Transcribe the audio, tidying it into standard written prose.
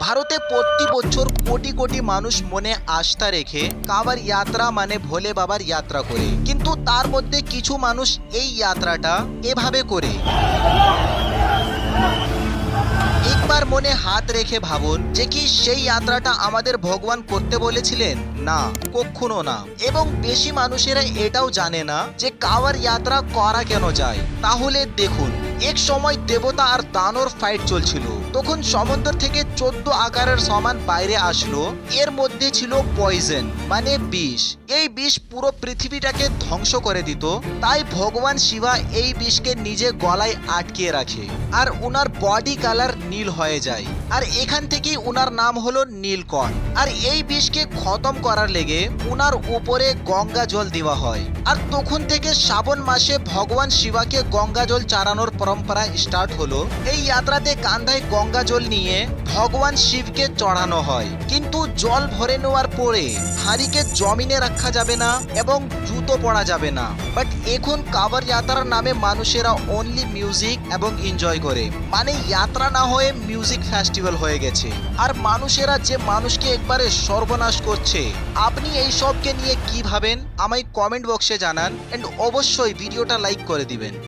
ভারতে প্রতি বছর কোটি কোটি মানুষ মনে আস্থা রেখে কাবার যাত্রা মানে ভোলে বাবার যাত্রা করে, কিন্তু তার মধ্যে কিছু মানুষ এই যাত্রাটা এভাবে করে। একবার মনে হাত রেখে ভাবুন যে কি সেই যাত্রাটা আমাদের ভগবান করতে বলেছিলেন? না, কখনো না। এবং বেশি মানুষেরা এটাও জানে না যে কাবার যাত্রা করা কেন যায়। তাহলে দেখুন, এক সময় দেবতা আর দানর ফাইট চলছিল। তখন সমুদ্র থেকে 14 আকারের সমান বাইরে আসলো। এর মধ্যে ছিল পয়জন মানে বিষ। এই বিষ পুরো পৃথিবীটাকে ধ্বংস করে দিত। তাই ভগবান শিবা এই বিষকে নিজে গলায় আটকিয়ে রাখে আর উনার বডি কালার নীল হয়ে যায়। আর এখান থেকেই উনার নাম হলো নীলকণ্ঠ। আর এই বিষকে খতম করার লেগে উনার উপরে গঙ্গা জল দেওয়া হয়। আর তখন থেকে শ্রাবণ মাসে ভগবান শিবাকে গঙ্গা জল চারানোর পরম্পরা স্টার্ট হলো। এই যাত্রাতে কান্ধায় গঙ্গা জল নিয়ে ভগবান শিবকে চড়ানো হয়, কিন্তু জল ভরে নেওয়ার পরে হাঁড়িকে জমিনে রাখা যাবে না এবং জুতো পরা যাবে না। বাট এখন কাবার যাত্রার নামে মানুষেরা অনলি মিউজিক এবং এনজয় করে, মানে যাত্রা না হয়ে মিউজিক ফেস্টিভ্যাল হয়ে গেছে। আর মানুষেরা যে মানুষকে একবারে সর্বনাশ করছে। আপনি এই সবকে নিয়ে কি ভাবেন আমায় কমেন্ট বক্সে জানান, এন্ড অবশ্যই ভিডিওটা লাইক করে দিবেন।